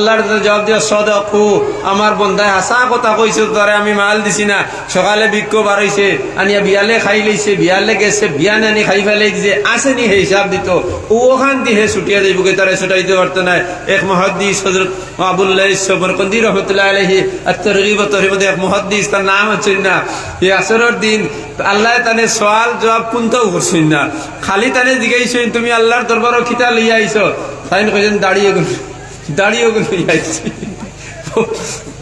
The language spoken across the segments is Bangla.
আল্লাহর জবাব দিয়া সদকু আমার বন্ধায় হাসা কথা কইছে তোরে আমি মাল দিছি না। সকালে বিক্ষ বাড়াইছে আনিয়া বিয়ালে খাই লইছে, বিয়ালে গেছে বিয়ান আনি খাই ফেলে দিছে, আসেনি হে হিসাব দিত ওখান দিয়ে ছুটিয়া যাইব তারে ছুটাইতে পারতো না। এক মুহাদ্দিস হযরত আবুল্লাহ সবরকন্দি রহমাতুল্লাহ আলাইহি at-targhib wa tarhib এক মুহাদ্দিস, তার নাম হচ্ছে না। এই আসরের দিন আল্লাহ তানে সওয়াল জবাব কোনটাও করছেন না, খালি তানে জিজ্ঞাসা তুমি আল্লাহর দরবারে খিতা লইয়া আইছো? তাই কইছেন দাঁড়িয়ে দাঁড়িয়ে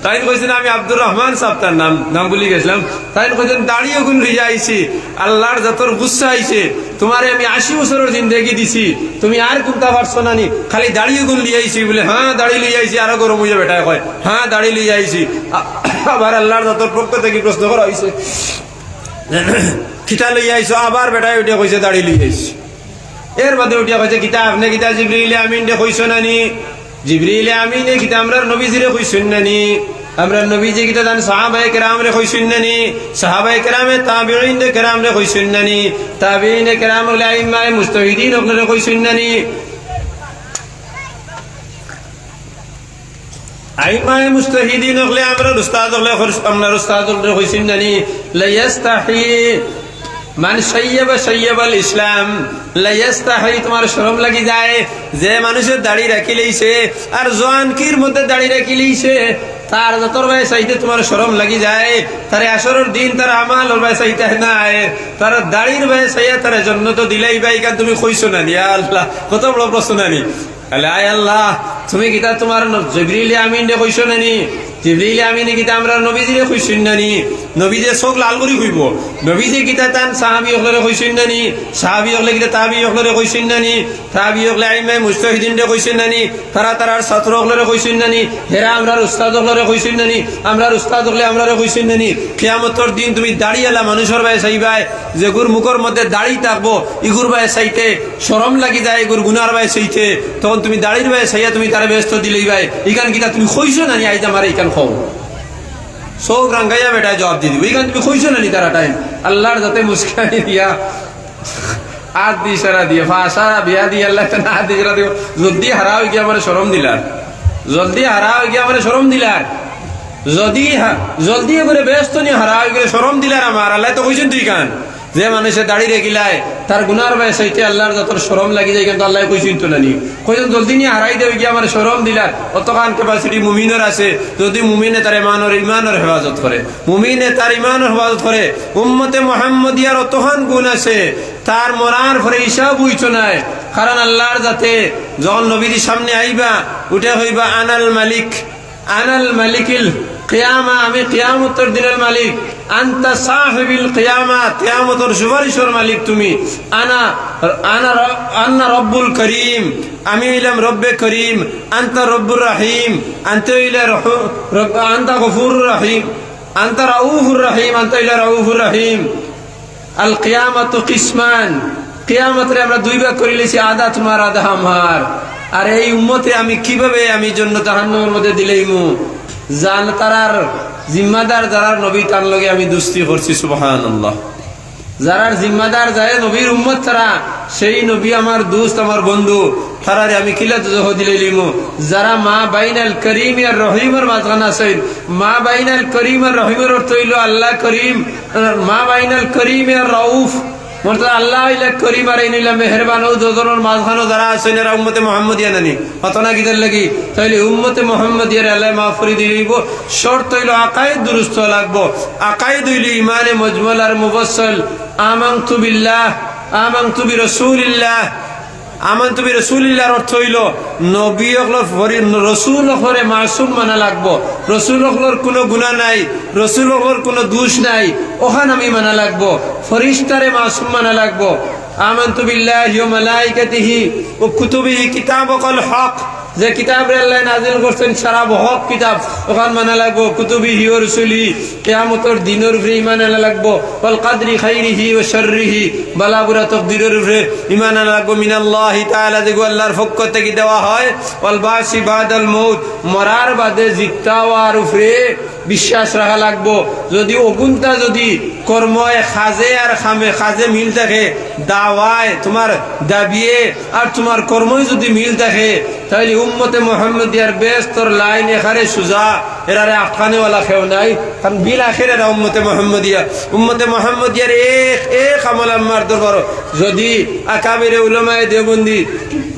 তাই কইছেন আমি আব্দুর রহমান সাহেব, তার নাম বলি গেছিলাম। তাই কইছেন দাঁড়িয়ে গুণ লইয়া আইছি, আল্লাহর যতর গুচ্ছা আইছে তোমারে আমি 80 বছরের জিন্দেগি দিছি, তুমি আর কোনটা পারছো না নি, খালি দাঁড়িয়ে গুণ লিয়ে আইছি। বলে হ্যাঁ দাঁড়িয়ে লিয়ে আইছি। আরো গরম হইয়া বেটায় কয় হ্যাঁ দাঁড়িয়ে লিয়ে আইছি। আবার আল্লাহর যতর পক্ষ থেকে প্রশ্ন করা হয়েছে খিতা লইয়া আইছো? আবার বেটায় উঠিয়া কইছে দাঁড়িয়ে লিয়ে আইছি। এর বাদে উঠিয়া কইছে কিতা আপনি কিতা জিবরিল আমিন দে কইছো না নি? জিবরিল আমিনে কিতা আমরা নবীজিরে কইছেন না নি? আমরা নবীজি কিতা দান সাহাবায়ে কেরাম রে কইছেন না নি? সাহাবায়ে কেরামে তাবিঈন দে কেরাম রে কইছেন না নি? তাবিঈন কেরাম লে আইম্মায়ে মুজতাহিদিন ওগরে কইছেন না নি? আইম্মায়ে মুজতাহিদিন ওগলে আমরা উস্তাদ ওগলে আমরা উস্তাদ ওগরে কইছেন না নি? লা ইস্তাহি মান সাইয়াবাল ইসলাম লা ইস্তাহি, তোমার শরম লাগি যায় যে মানুষের দাড়ি রাখি লইছে আর জোয়ানকির মধ্যে দাড়ি রাখি লইছে, তার যতর ভাই চাইতে তোমার শরম লাগি যায়। তারে আসরের দিন তার আমাল ওর ভাই চাইতে নাই, তার দাড়ির ভাই চাইয়া তার জন্য তো দিলাই ভাই কান তুমি কইছো না নি? আল্লাহ কত বড় প্রশ্ন নানি। আয় আল্লাহ তুমি কিতা তোমার জিবরিল আমিন দে কইছো না নি? জিবরিল আমিন কিতা আমরা নবীজিরে কইছেন না নি? নবীজে চোখ লাল করি কইব। নবীজি কিতা তান সাহাবী হলরে কইছেন না নি? সাহাবী হলে কিতা তাবি হলরে কইছেন না নি? তাবি হলে আইমায়ে মুজতাহিদিন দে কইছেন না নি? তারার ছাত্র হলরে কইছেন না নি? হেরা আমরার উস্তাদ হলরে কইছেন না নি? আমরার উস্তাদ হলে আমরারে কইছেন না নি? কিয়ামতের দিন তুমি দাড়িয়ালা মানুষের ভাই চাইবাই যে গুর মুখের মধ্যে দাড়ি থাকবো ইগুর ভাই চাইতে শরম লাগি যায়, ইগুর গুনার ভাই চাইতে, তখন তুমি দাড়ির ভাই চাইয়া তুমি তারে ব্যস্ত দিলেই ভাই ইখান কিতা তুমি কইছো না নি? আইজ আমার ইখান খাও সব রাঙ্গাইয়া বেটায় জবাব দিয়ে দিব এইখান তুমি কইছো না নি? তারা টাইম আল্লাহর যাতে মুস্কানি দিয়া হাত দিয়ে সারা দিয়ে ফাঁসা বিয়া দিয়ে আল্লাহ হাত দিয়ে সারা দিব। যদি হারা হয়ে গিয়ে আমার শরম দিলার, জলদি হারা হয়ে গিয়ে আমার শরম দিলার, যদি জলদি করে ব্যস্ত নিয়ে হারা হয়ে গেলে শরম দিলার আমার আল্লাহ তো কইছেন তুই কান যে মানুষের দাড়ি রেখিলায় তার গুনার বয়স হইতে আল্লাহর যত শরম লাগি যায়, কিন্তু আল্লাহ কইছেন তো নানি কইছেন জলদি নিয়ে হারাই দেবে গিয়ে আমার শরম দিলার। অতখান ক্যাপাসিটি মুমিনের আছে, যদি মুমিনে তার ইমানের হেফাজত করে, মুমিনে তার ইমানের হেফাজত করে, উম্মতে মুহাম্মদিয়ার অতখান গুণ আছে তার মরার পরে হিসাব বুঝছো নাই। কারণ আল্লাহর যাতে যখন নবীর সামনে আইবা উঠে হইবা আনাল মালিক, আনাল মালিকিল কিয়ামা, আমি কিয়ামতের দিনের মালিক, আনতা সাহিবিল কিয়ামাত, কিয়ামতের সুপারিশের মালিক তুমি, আনা রব্বুল করিম, আমি হইলাম রব্বে করিম, আনতা রব্বুর রহিম, আনতা হইলা আনতা গফুরুর রহিম, আনতা রাউফুর রহিম, আনতা হইলা রাউফুর রহিম। আল কিয়ামাতু কিসমান, কিয়ামতের আমরা দুই ভাগ করে লিছি, আধা তোমার আধা আমার। আর এই উম্মতে আমি কিভাবে আমি জন্য জাহান্নামের মধ্যে দিলেইমু জান তারার জিম্মাদার যারার নবী তার লগে আমি দুস্তি করছি। সুবহানাল্লাহ, যারার জিম্মাদার যায় নবীর উম্মত তারা, সেই নবী আমার দোস্ত আমার বন্ধু, তারারে আমি কিলা দুজহ দিলাইলিমু। যারা মা বাইনাল করিম আর রহিমের মাঝখানে আছে, মা বাইনাল করিম আর রহিমের অর্থ হইল আল্লাহ করিম, মা বাইনাল করিম আর রউফ মর্তবা আল্লাহ হইলা করিম আর ইনিলা মেহেরবান, ও দুজনের মাঝখানে যারা আছেন এরা উম্মতে মুহাম্মদিয়া নানি হতনা কিদের লাগি? তাইলে উম্মতে মুহাম্মদিয়ার আল্লাহ মাফরি দিলিব। শর্ত হইল আকায়েদ দুরুস্ত লাগবো। আকায়েদ হইল ইমানে মজমল আর মুফাসসাল, আমানতু বিল্লাহ, আমানতু বিরাসূলিল্লাহ। আমানতু বিরাসূলিল্লাহর অর্থ হইল নবী রসুল হরে মাসুম মানা লাগবো, রসুল হলোর কোনো গুনাহ নাই, রসুল হলোর কোনো দোষ নাই, ওখান আমি মানা লাগবো। ফরিস্তারে মাসুম মানা লাগবো। আমানতু বিল্লাহি ওয়া মালাইকাতিহি ওয়া কুতুবিহি কিতাবুল হক, যে কিতাব আল্লাহ নাযিল করছেন সারা হক কিতাব, ওখান মানা লাগবো। কুতুবিহি ওয়া রাসূলিহি, কিয়ামতের দিনের উপরে ঈমান আনা লাগবো। ওয়াল কদরি খাইরিহি ওয়া শাররিহি, বালা বুরা তাকদীরের উপরে ঈমান আনা লাগবো। মিনাল্লাহি তাআলা, যে আল্লাহর পক্ষ থেকে দেওয়া হয়। ওয়াল বাসি বাদাল মউত, মরার বাদে জিত্তা হওয়ার উপরে বিশ্বাস রাখা লাগবো। যদি অগুনটা যদি কর্ময় খাজে আর খাজে মিল থাকে, দাওয়ায় তোমার দাবিয়ে আর তোমার কর্মই যদি মিল থাকে, তাহলে উম্মতে মুহাম্মদিয়ার বেস্তর লাইন এখানে সুজা, এরারে আটকানেওয়ালা কেউ নাই। কারণ বিল আখের এরা উম্মতে মুহাম্মদিয়ার এক আমল আম্মার দরবার যদি আকাবিরে উলামায়ে দেওবন্দি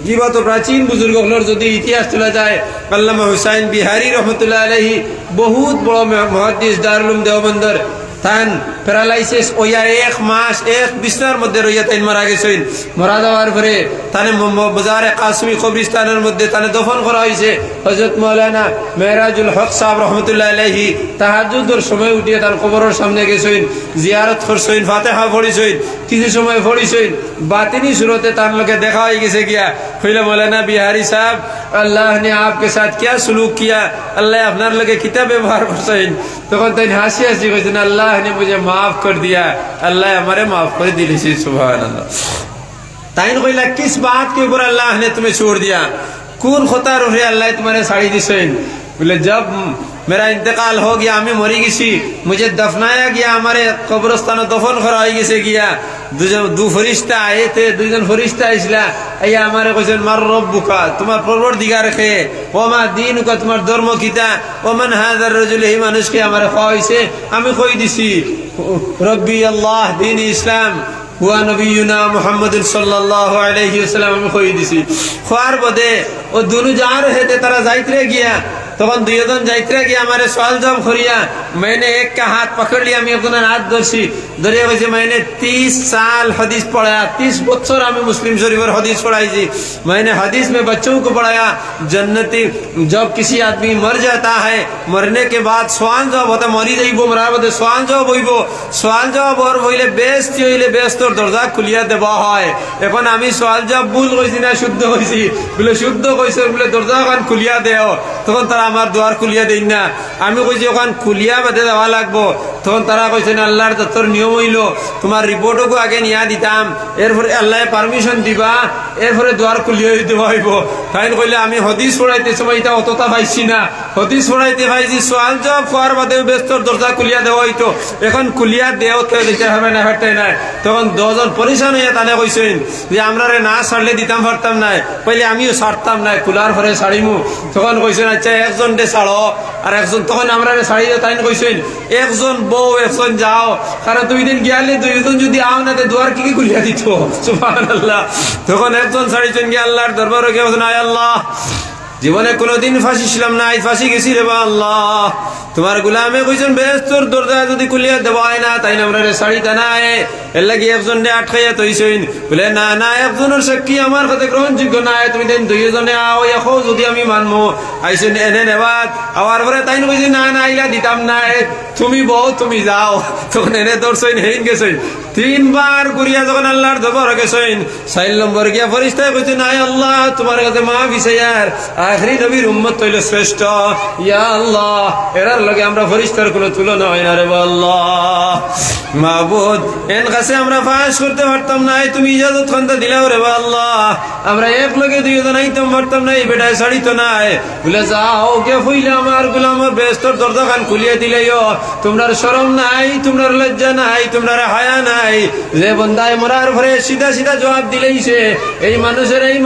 জীবত প্রাচীন বুজুর্গগুলোর যদি ইতিহাস তোলা যায়, আল্লামা হুসাইন বিহারি রহমতুল্লাহ আলাইহি বহুত বড় মুহাদ্দিস দারুল উলুম দেওবন্দর, তান প্যারালাইসিস ওইয়া 1 মাস 1 বিছনার মধ্যে রইয়া তাই মারা গেছেন। মারা যাওয়ার পরে তানে বাজারে কাসমি কবরস্থানের মধ্যে তানে দফন করা হয়েছে। হযরত মাওলানা মেহরাজুল হক সাহেব রহমতুল্লাহ আলাইহি তাহাজ্জুদের সময় উঠিয়ে তার কবরের সামনে গেছেন, জিয়ারত করছেন, ফাতিহা পড়িছেন, কিছু সময় পড়িছেন, বাতিনি সুরতে তার লোকে দেখা হয়ে গেছে গিয়া কইলা মৌলানা বিহারি সাহেব আল্লাহ ने आपके साथ क्या सलूक किया, अल्लाह আপনার লোকে কিতাব ব্যবহার করছেন। তখন তাই হাসি হাসি কইছেন अल्लाह ने मुझे माफ कर दिया, अल्लाह हमारे माफ कर दिली। सुभान अल्लाह। ताइन कइला किस बात के ऊपर अल्लाह ने तुम्हें छोड़ दिया, कौन खुदा रूहे अल्लाह तुम्हारे साड़ी दिसेन। बोले जब मेरा इंतकाल हो गया, हमें मरी गई, मुझे दफनाया गया, हमारे कब्रस्तान दफन कराई गई गया, दो फरिश्ता आए थे, दुजन फरिश्ता इसला আইয়া আমারে কইছেন মার রব্বুকা, তোমার পরবর্তীকার কে, ওমা দীনুকা, তোমার ধর্ম কিতা, ওমান হাযার রাজুল, এই মানুষকে আমারে খাওয়াইছে। আমি কই দিছি রব্বি আল্লাহ, দ্বীন ইসলাম, হুয়া নবিয়ুনা মুহাম্মদুন সাল্লাল্লাহু আলাইহি ওয়াসাল্লাম। আমি কই দিছি খোয়ার বদে ও দুনু যার হেতে তারা যাইতে গিয়া, তখন দুইজন যাইতে গিয়া আমারে সওয়াল জবাব করিয়া मैंने एक का हाथ पकड़ लिया, मैं अपना हाथ धरसी धरिया कइसे मैंने 30 साल हदीस पढ़ाया, 30 बच्चों हमें मुस्लिम शरीफ और हदीस पढ़ाई थी। मैंने हदीस में बच्चों को पढ़ाया जन्नती, जब किसी आदमी मर जाता है, मरने के बाद सवाल जवाब होता, मरी जाइबो मरार बदे सवाल जवाब হইবো, सवाल जवाब और হইলে বেস্তি হইলে বেস্তর দরজা খুলিয়া দেওয়া হয়। এখন আমি সওয়াল জবাব ভুল কইছি না শুদ্ধ কইছি, বলে শুদ্ধ কইছে, বলে দরজা ওখান খুলিয়া দেও। তখন তারা আমার দুয়ার খুলিয়া দেই না, আমি কইছি ওখান খুলিয়া বাদে দেওয়া লাগবো। তখন তারা কইছেন আল্লাহর তোর নিয়ম হইল তোমার রিপোর্টও আগে নিয়া দিতাম, এরপরে আল্লাহ পারমিশন দিবা, এরপরে দুয়ার খুলিয়া দিতে পাইব। তাই কইলে আমি হদিস পড়াইতে সময় এটা অতটা পাইছি না, হদিস পড়াইতে পাইছি সওয়াল জবাব হওয়ার বাদেও বেস্তর দরজা খুলিয়া দেওয়া হইতো, এখন খুলিয়া দেও কেউ দিতে হবে না, হাঁটতে নাই। তখন 10 জন পরিশান হইয়া তানে কইছেন যে আমরা না ছাড়লে দিতাম পারতাম না, কইলে আমিও ছাড়তাম না, খোলার পরে ছাড়িমু। তখন কইছেন আচ্ছা একজন ডে ছাড়ো আর একজন, তখন আমরা ছাড়িয়ে তাই কইছেন একজন বউ একজন যাও, কারণ 2 দিন গিয়ালে 2জন যদি আও না দুয়ার কি খুলিয়া দিত। সুবহানাল্লাহ। তখন একজন ছাড়িয়েছেন গিয়ে আল্লাহর দরবারে গিয়ে বলেন আয় আল্লাহ, জীবনে কোনোদিন ফাঁসি ছিলাম না, আজ ফাঁসি গেছি রে বা আল্লাহ, তোমার গুলামে কইছেন বেস্তর দরজা যদি খুলিয়া দেওয়া হয় না তাই আমরা ছাড়িতা নাই, এর লাগি একজন আটকাইয়া তৈছেন। বলে না না, একজনের সাক্ষী আমার কাছে গ্রহণযোগ্য নাই, তুমি দেন 2 জনে আও এখন যদি আমি মানবো। আইসেন এনে নেবাদ আওয়ার পরে তাই কইছি না না আইলা দিতাম না, তুমি বউ তুমি যাও। তখন এনে ধরছেন হেইন গেছেন 3 বার ঘুরিয়া যখন আল্লাহর দরবারে গেছেন, 4 নম্বর গিয়া ফেরেশতায় কইছেন আয় আল্লাহ তোমার কাছে মাফি চাইয়ার, আখরি নবীর উম্মত হইল শ্রেষ্ঠ, ইয়া আল্লাহ এরার লগে আমরা ফেরেশতার কোনো তুলনা হয় না রে আল্লাহ। মাবুদ এর কাছে আমরা ফাঁস করতে পারতাম না, তুমি ইজাজত খান্তা দিলাও রে আল্লাহ, আমরা এক লগে 2 জন আইতাম পারতাম না, এই বেটায় ছাড়িত নাই। বলে যাও কে হইলে আমার গোলামের বেস্তর দরজা খান খুলিয়ে দিলেও তোমরার শরম নাই, তোমরার লজ্জা নাই, তোমরার হায়া নাই, যে বন্দায় মরার পরে সিধা সিধা জবাব দিলেইছে এই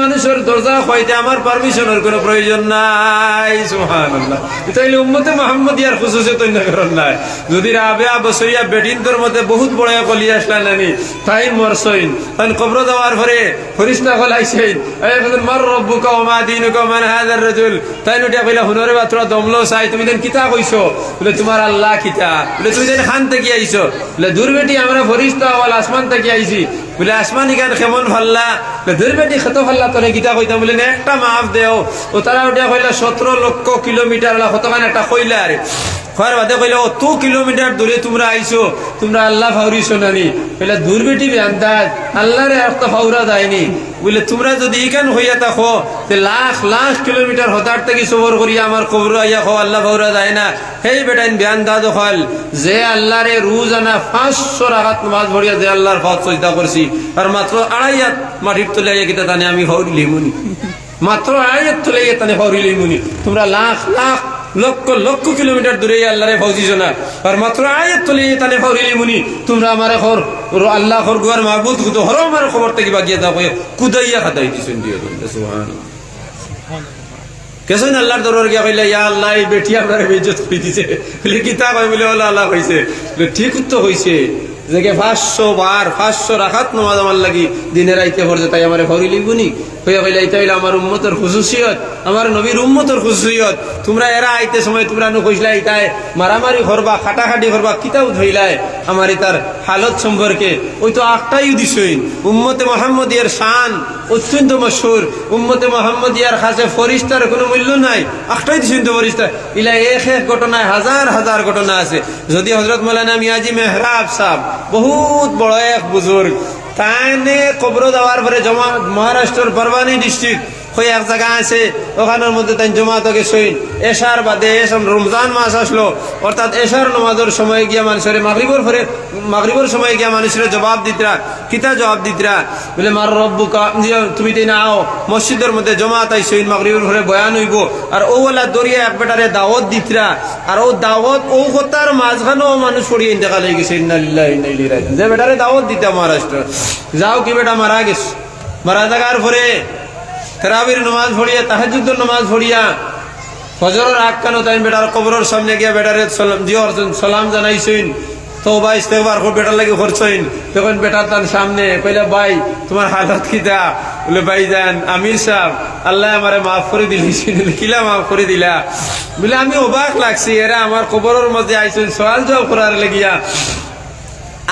মানুষের দরজা খাইতে আমার পারমিশনের কোনো প্রয়োজন নাই। সুবহানাল্লাহ। তাইলে উম্মতে মুহাম্মদিয়ার খুশুসিয়ত করেন নাই, যদি রাবে বসইয়া বেডিনদের মধ্যে বহুত বড় কলি আসলেন নানি তাই মরসইন, তাই কবর দেওয়ার পরে ফেরেশতা কলাইছেন এই বলেন মার রব্বুকা ওয়া মা দীনুকা মান হাযার রাজুল, তাই নটা কইলা হুনরে বাতরা দমলো চাই, তুমি দেন কিতা কইছো, বলে তোমার আল্লাহ কিতা, বলে তুমি দেন খান থেকে আইছো, বলে দূর বেটি আমরা ফেরেশতা ওয়াল আসমান থেকে আইছি, বলে আসমানি গান কেমন ফাল্লা, দূর বেটি কত ফাল্লা তোরে কিতা কইতাম, বলে একটা মাফ দেও। ও তারা ওটা কইলা 17 লক্ষ কিলোমিটার কতখান একটা কইলা আরে খোয়ার বাদে কইলা অত কিলোমিটার দূরে তোমরা আইছো, তোমরা আল্লাহ ফাউরিছো নানি, কইলা দূর বেটি বেআন্দাজ আল্লাহরে একটা ফাউরা যায়নি, বলে তোমরা যদি এখান হইয়া থাকো তে লাখ লাখ কিলোমিটার হতার থেকে সবর করিয়া আমার কবর আইয়া খো আল্লাহ ফাউরা যায় না, সেই বেটাইন বেআন্দাজ হল যে আল্লাহরে রোজানা 500 রাকাত নামাজ পড়িয়া যে আল্লাহর ফাত সজদা করছি আর মাত্র 2.5 হাত মাটির তলে আইয়া কিতা জানে আমি ফাউরি লিমুনি, মাত্র 2.5 হাত তলে আইয়া তানে ফাউরি লিমুনি, তোমরা লাখ লাখ লক্ষ লক্ষ কিলোমিটার দূরে আল্লাহরে ফৌজিছ না আর মাত্র আয়াত তলি তানে ফৌরিলি মুনি তোমরা আমারে খর আল্লাহ খর গুয়ার মাহবুদ তো হর আমার খবর থেকে বাগিয়ে দাও কুদাইয়া খাদাই দিছেন দিও সুবহানাল্লাহ কেসন আল্লাহর দরবার গিয়া কইলা ইয়া আল্লাহ এই বেটি আপনারে বেইজ্জত করে দিছে বলে কিতা কই বলে ওলা আল্লাহ কইছে ঠিক তো হইছে যে 500 রাকাত নামাজ আমার লাগি দিনে রাইতে পড়ছে তাই আমারে ফৌরিলি মুনি কইয়া কইলা এটা হইলো আমার উম্মতের খুশুসিয়ত আমার নবীর উম্মতের খুশুসিয়ত তোমরা এরা আইতে সময় তোমরা নো কইলা ইতায় মারামারি করবা খাটাখাটি করবা কিতাও ধইলায় আমার তার হালত সম্পর্কে ওই তো একটাই দিছইন উম্মতে মুহাম্মদিয়ার শান অত্যন্ত মশহুর উম্মতে মুহাম্মদিয়ার কাছে ফেরেশতার কোনো মূল্য নাই একটাই দিছইন তো ফেরেশতা ইলা এক এক ঘটনায় হাজার হাজার ঘটনা আছে যদি হযরত মাওলানা মিয়াজি মেহরাব সাহেব বহুত বড় এক বুজুর্গ তাইনে কবর দেওয়ার পরে জমা মহারাষ্ট্রের বারবানি ডিস্ট্রিক্ট ওই এক জায়গা আছে ওখানের মধ্যে তাই জমাত গেছইন এশার বাদে রমজান মাস আসলো অর্থাৎ এশার নামাজের সময় গিয়া মানুষের মাগরিবর সময় গিয়া মানুষের জবাব দিতরা কিতা জবাব দিতরা বলে মার রব্বুকা তুমি তাই না আও মসজিদের মধ্যে জমাত আইসইন মাগরিবর পরে বয়ান হইব আর ওলা দরিয়া এক বেটারে দাওয়াত দিতরা আর ও দাওয়াত ও কথার মাঝখানেও মানুষ পড়িয়ে ইন্তেকাল হয়ে গেছে ইন্না লিল্লাহি ওয়া ইন্না ইলাইহি রাজিউন যে বেটারে দাওয়াত দিতা মহারাষ্ট্র যাও কি বেটা মারা গেছে মারা যাওয়ার পরে তারাবির নামাজ পড়িয়া তাহাজ্জুদের নামাজ পড়িয়া ফজরের আগ কানো তাই বেটার কবরের সামনে গিয়া বেটারে সালাম জানাইছেন তওবা ইস্তেগফার করে বেটার লাগি করছেন তখন বেটার তার সামনে কইলা ভাই তোমার হালত কিটা বলে ভাই জান আমির সাহেব আল্লাহ আমারে মাফ করে দিলিছেন কিলা মাফ করে দিলা বলে আমি অবাক লাগছি এরা আমার কবরের মধ্যে আইছেন সওয়াল জবাব করার লাগিয়া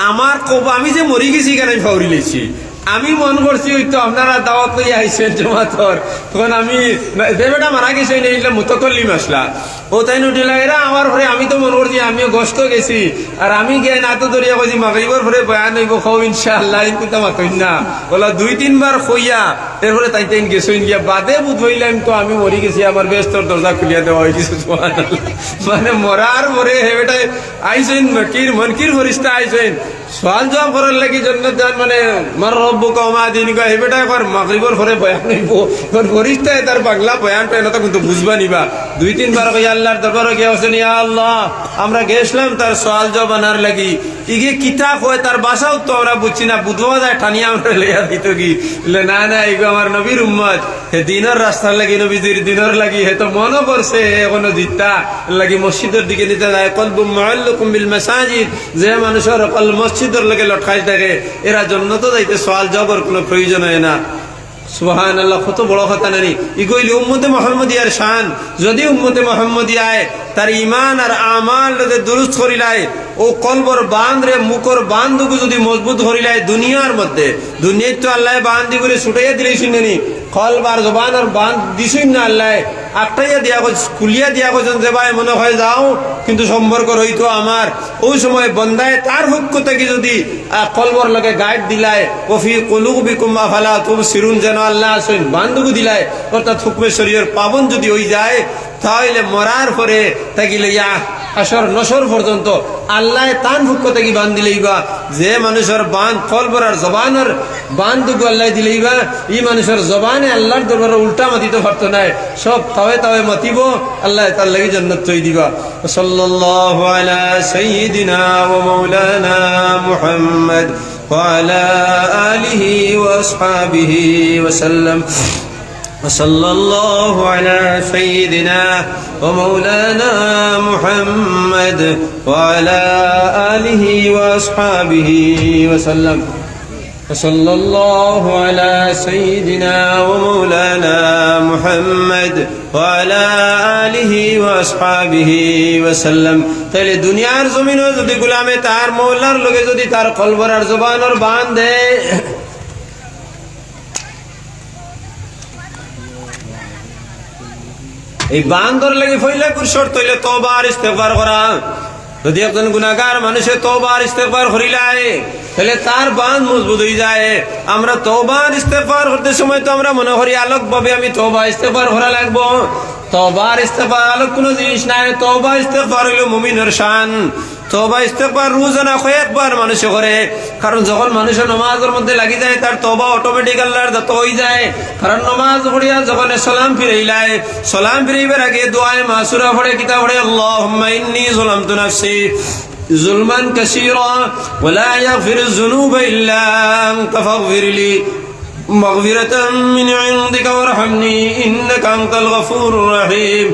আমার আমি যে মরি গেছি কেন ফাউরি লইছি আমি মন করছি ওই তো আপনারা দাওয়াত লই আইছেন জমাতর তখন আমি বেটা মারা গেছে এইটা মুতাকাল্লিম আসলা ও তাই উঠিলা এরা আমার ঘরে আমি তো মন করছি আমিও গস্ত গেছি আর আমি গিয়ে না তো দরিয়া কইছি মাগরিবর ঘরে বয়ান হইব খাও ইনশাআল্লাহ ইন কুতা মাতইন না বলা 2-3 বার কইয়া এরপরে তাই তাই গেছইন গিয়া বাদে বুধ হইলাম তো আমি মরি গেছি আমার বেস্তর দরজা খুলিয়া দেওয়া হয়ে গেছে সুবহানাল্লাহ মানে মরার পরে হে বেটায় আইছেন মনকির ফেরেশতা আইছেন সওয়াল জবাব করার লাগি জান্নাত জান মানে মার রব্বুকা ওয়া মা দিনুকা হে বেটা একবার মাগরিবর পরে বয়ান হইব কোন ফেরেশতা তার বাংলা বয়ানটা না তো কিন্তু বুঝবা নিবা 2-3 বার কইয়া আল্লাহর দরবারে গিয়া বলেন ইয়া আল্লাহ আমরা গেছলাম তার সওয়াল জবাব আনার লাগি ইগে কিতা কয় তার ভাষাও তো আমরা বুঝছি না বুঝবা যায় টানিয়া আমরা লইয়া দিত কি বলে না না ইগো আমার নবীর উম্মত হে দিনের রাস্তার লাগি নবীজির দিনের লাগি হে তো মনে করছে এখনো দিতা লাগি মসজিদের দিকে নিতে যায় কলবু মুআল্লাকুম বিল মাসাজিদ যে মানুষের কলব মসজিদের লাগে লটকাই থাকে এরা জান্নাতে যাইতে সওয়াল জবাবের কোনো প্রয়োজন হয় না সুবহানাল্লাহ কত বড় কথা নানি ইগোইলি উম্মতে মুহাম্মদিয়ার শান যদি উম্মতে মুহাম্মদিয়ায় তার ঈমান আর আমাল যদি দুরুস্ত করিলায় ও কলবর বাঁধ রে মুখর বাঁধগুলো যদি মজবুত করিলায় দুনিয়ার মধ্যে দুনিয়ায় তো আল্লাহ বাঁধি করে ছুটাইয়া দিলেই শুনেনি কলব আর জবান আর বাঁধ দিছুই না আল্লাহ আটটাইয়া দিয়া খুলিয়া দিয়া গেছেন যে ভাই মনে হয় যাও কিন্তু সম্পর্ক রইতো আমার ওই সময় বন্দায় তার পক্ষ থেকে যদি কলবর লগে গাইড দিলায় ওফি কুলুবিকুম আফালা তুবসিরুন যেন আল্লাহ আসেন বান্ধবু দিলায় অর্থাৎ হুকমে শরীয়র পাবন যদি হয়ে যায় তাহলে মরার পরে তাকিলে ইয়া আসর নসর পর্যন্ত আল্লাহ তান পক্ষ থেকে বান দিলেই বা যে মানুষের বান কলবর আর জবানের বান্ধবু আল্লাহ দিলেই বা এই মানুষের জবানে আল্লাহর দরবারে উল্টা মাতিতে পারতো না সব তাওয়ে মাতিব আল্লাহ তার লাগি জান্নাত তৈ দিবা সাল্লাল্লাহু আলা সাইয়্যিদিনা ওয়া মাওলানা মুহাম্মদ ওয়া আলা আলিহি ওয়া আসহাবিহি ওয়া সাল্লাম وصلى الله على سيدنا ومولانا محمد وعلى آله وأصحابه وسلم وصلى الله على سيدنا ومولانا محمد وعلى آله وأصحابه وسلم তাহলে দুনিয়ার জমিনে যদি গোলামে তার মওলার লগে যদি তার কলবর আর জবানের বাঁধ দেয় এই বান্দর লাগি ফইলা কুরশর তইলে তওবা আর ইস্তেগফার করা যদি একজন গুনাহগার মানুষে তওবা আর ইস্তেগফার করিলাই তাহলে তার বাঁধ মজবুত হয়ে যায় আমরা তওবা আর ইস্তেগফার করতে সময় তো আমরা মনে করি আলোক ভাবে আমি তওবা ইস্তেগফার করা লাগবো তওবা আর ইস্তেগফার আলোক কোনো জিনিস নাই তওবা ইস্তেগফার হলো মুমিনের শান তওবা ইস্তেগফার রোজানা কয়েকবার মানুষে করে, কারণ যখন মানুষের নামাজের মধ্যে লাগি যায় তার তওবা অটোমেটিক আল্লাহর দত্ত হয়ে যায়। কারণ নামাজ পড়িয়া যখন সালাম ফিরাইলায়, সালাম ফিরাইবার আগে দোয়ায়ে মাসুরা পড়ে, কিতাব পড়ে, আল্লাহুম্মা ইন্নী যালামতু নাফসি যুলমান কাসীরা ওয়া লা ইয়াগফিরুয যুনুবা ইল্লা আনতা ফাগফিরলি মাগফিরাতাম মিন ইনদিকা ওয়ারহামনি ইন্নাকা আনতাল গফুরুর রহিম।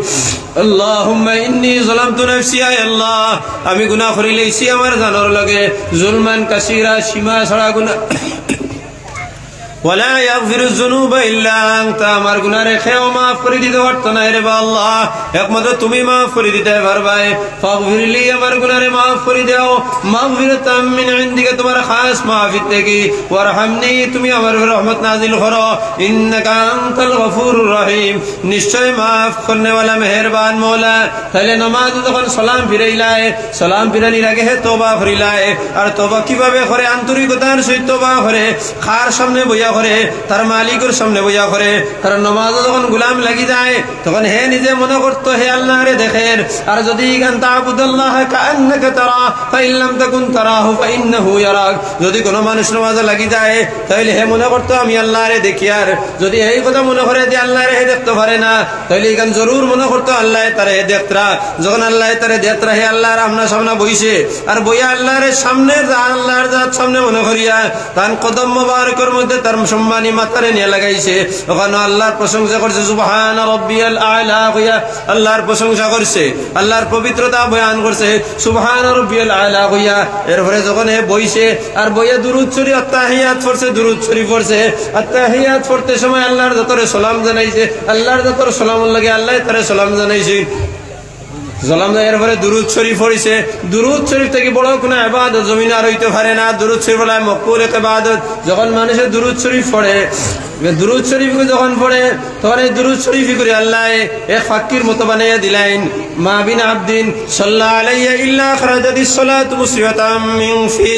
আল্লাহুম্মা ইন্নী যালামতু নাফসি, আয় আল্লাহ আমি গুনাহ করি লইছি আমার জানার লগে, যুলমান কাসীরা সীমা ছাড়া গুনাহ, ওয়ালা ইয়াগফিরুয যুনুবা ইল্লা আনতা আমার গুনাহ রেখেও মাফ করে দিতে পারতো না রে আল্লাহ, একমাত্র তুমি মাফ করে দিতে পারবাই। ফাগফিরলি আমার গুনাহ মাফ করে দাও, মাগফিরাতাম মিন ইনদিকা তোমার খাস মাফি থেকে, ওয়ারহামনি তুমি আমার রহমত নাজিল করো, ইন্নাকা আনতাল গফুরুর রহিম নিশ্চয় মাফ করনে वाला মেহেরবান মওলা। তাহলে নামাজ যখন সালাম ফিরাইলায়, সালাম ফিরানির আগে তওবা করিলায়, আর তওবা কিভাবে করে? আন্তরিকতার সহিত তওবা করে, খার সামনে বইয়া করে, তার মালিকের সামনে বইয়া করে। কারণ নামাজ যখন গুলাম লাগি যায় তখন হে নিজে মনে করতো হে আল্লাহ রে দেখেন, আর যদি গান তা'বুদাল্লাহ কাআন্নাকা তারা ফাইন লাম তাকুন তারাহু ফাইন্নাহু ইয়ারাক, যদি কোনো মানুষ নামাজে লাগি যায় তাহলে হে মনে করতো আমি আল্লাহ রে দেখি, আর যদি এই কথা মনে করে যে আল্লাহ রে হে দেখতে পারে না তাহলে গান জরুর মনে করতো আল্লাহ তারে হে দেখতরা। যখন আল্লাহ তারে দেখতরা, হে আল্লাহর আমনা সামনা বইছে, আর বইয়া আল্লাহর সামনে আল্লাহর জাত সামনে মনে করিয়া তার কদম মোবারকের মধ্যে তার সম্মানী মাথারে নিয়ে লাগাইছে, ওখানে আল্লাহর প্রশংসা করছে, সুবহান রাব্বিয়াল আ'লা কইয়া আল্লাহর প্রশংসা করছে, আল্লাহর পবিত্রতা বয়ান করছে, সুবহান রাব্বিয়াল আ'লা কইয়া। এরপরে যখন হে বইছে আর বইয়া দুরূদ শরীফ আত্তাহিয়াত পড়ছে, দুরূদ শরীফ পড়ছে, আত্তাহিয়াত পড়তে সময় আল্লাহর যতরে সালাম জানাইছে, আল্লাহর যতরে সালাম লাগে আল্লাহ তারে সালাম জানাইছে, সালাম দেওয়ার পরে দুরূদ শরীফ পড়িছে। দুরূদ শরীফ থেকে বড় কোনো ইবাদত জমিনে আর হইতে পারে না। দুরূদ শরীফ হলো মকবুল এক ইবাদত। যখন মানুষের দুরূদ শরীফ পড়ে, দুরূদ শরীফ যখন পড়ে তখন এই দুরূদ শরীফ করে আল্লাহ এক ফাকির মতো বানাইয়া দিলেন, মা বিন আবদিন সাল্লা আলাইয়া ইল্লা খরাজাতিস সালাতু মুসরিফাতাম মিন ফি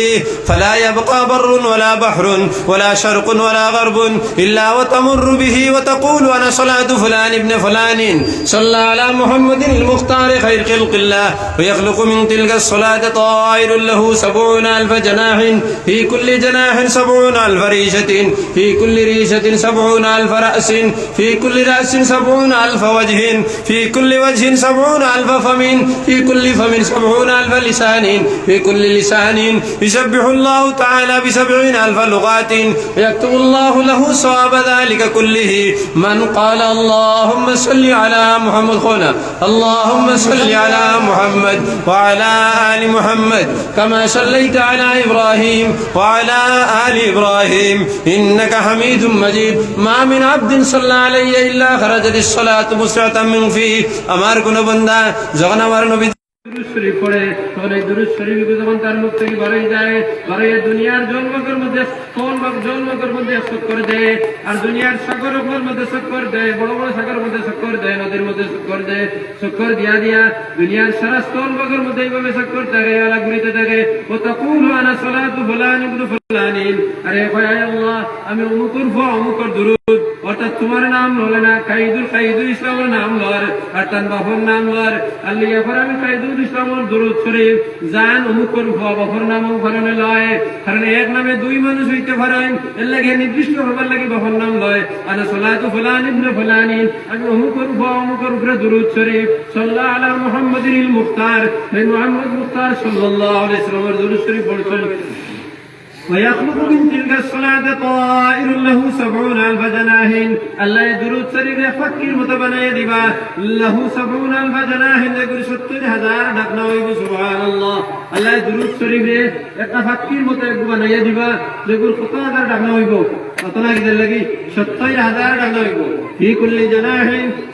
ফালা ইয়াবকা বাররুন ওয়ালা বাহরুন ওয়ালা শারকুন ওয়ালা গারবুন ইল্লা ওয়া তামুররু বিহি ওয়া তাকুলু আনা সালাতু ফুলান ইবনে ফুলানিন সাল্লা আলা মুহাম্মাদিল মুখতার খায়র খালকিল্লাহ ওয়া ইয়াখলুকু মিন তিলকা সালাতি তায়রুন লাহু 70000 জানাহিন ফি কুল্লি জানাহিন 70000 রিশাতিন ফি কুল্লি রিশাতিন 70000 رأس في كل رأس 70000 وجه في كل وجه 70000 فم في كل فم 70000 لسان في كل لسان يسبح الله تعالى ب70000 لغات ويكتب الله له ثواب ذلك كله من قال اللهم صل على محمد خونا اللهم صل على محمد وعلى آل محمد كما صليت على إبراهيم وعلى آل إبراهيم إنك حميد مجيد মা মিন আবদিন সাল্লা আলাইহি ইল্লা খারাজাতিস সালাতু মুসরাতাম মিন ফি। আমার কোন বান্দা যখন আমার নবী দুরূদ শরীফ পড়ে তখন এই দুরূদ শরীফ যখন তার মুখ থেকে বেরিয়ে যায়, বেরিয়ে দুনিয়ার জন্মকের মধ্যে জন্মকের মধ্যে শোক করে দেয়, আর দুনিয়ার সাগরের মধ্যে শোক করে দেয়, বড় বড় সাগরের মধ্যে শোক করে দেয়, নদীর মধ্যে শোক করে দেয়, শোক করে দিয়া দিয়া দুনিয়ার সারা স্তনবকের মধ্যে এইভাবে শোক করতে থাকে, আলা ঘুরিতে থাকে। ও তাকুলু আনা সালাতু ফুলান ইবনে ফুলানিন, আরে কয় আল্লাহ আমি অমুকের অমুকের দুরূদ, অর্থাৎ তোমার নাম ললে না, কাইদুল ইসলামের নাম লর, আর তার বাবার নাম লর, আল্লাহ এখন আমি কাইদুল ইসলামের দুরূদ শরীফ জান অমুকের বাবার নাম কারণে লয়, কারণ এক নামে দুই মানুষ হইতে পারেন, এর লাগে নির্দিষ্ট হবার লাগে বাবার নাম লয়। আনা সালাতু ফুলান ইবনে ফুলানিন, আমি অমুকের উপরে দুরূদ শরীফ সাল্লাল্লাহু আলা মুহাম্মাদিল মুখতার, মুহাম্মদ মুখতার সাল্লাল্লাহু আলাইহি ওয়াসাল্লামের দুরূদ শরীফ পড়ছেন। ويخلق من تلك الصلاة طائر له 70000 جناح الله درود شريف فكر متبنى দিবা له 70000 جناح এগুলো 70000 ডাকনা হইব সুবহানাল্লাহ। আল্লাহ দুরূদ শরীফে একটা ফাকির মতো বানাইয়া দিবা যেগুলো কত হাজার ডাকনা হইব, কত লাগি 70000 ডাকনা হইব। في كل جناح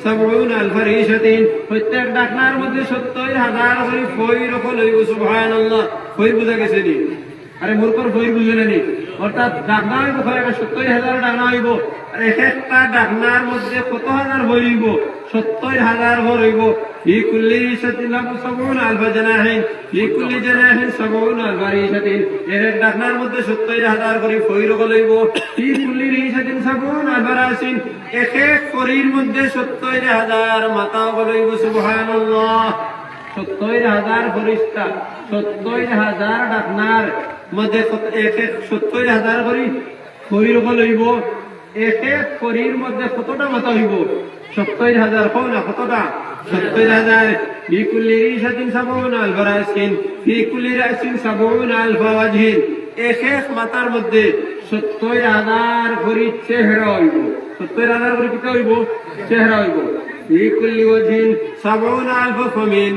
70000 রিশাতিন, প্রত্যেক ডাকনার মধ্যে 70000 করে ফয়র হইব সুবহানাল্লাহ। ফয়র বুঝা গেছে নি? আরে মূর্খর ফয়র বুঝলেন নি? অর্থাৎ ডাকনা হইব 70000 ডাকনা হইব, আর একটা ডাকনার মধ্যে কত হাজার হইব? 70000 হইব। في كل রিশাতিন 70000 জানাহিন في كل জানাহিন 70000 রিশাতিন, এক ডাকনার মধ্যে 70000 করে ফয়র হইব। في كل রিশাতিন 70000 রাসিন, এক এক ফয়রের মধ্যে 70000 মাথা হইব সুবহানাল্লাহ। 70,000 ফেরেশতা, 70,000 ডাকনার মধ্যে 70,000 করে খরির হল হইব। এক এক খরির মধ্যে কতটা মাথা হইব? 70,000। কও না কতটা? 70,000। ফি কুল্লি রিশাতিন 70,000 রাসিন, ফি কুল্লি রাসিন 70,000 ওয়াজহিন। এক এক মাথার মধ্যে 70,000 করে চেহারা হইব। 70,000 করে কি হইব? চেহারা হইব। ফি কুল্লি ওয়াজহিন 70,000 ফামিন।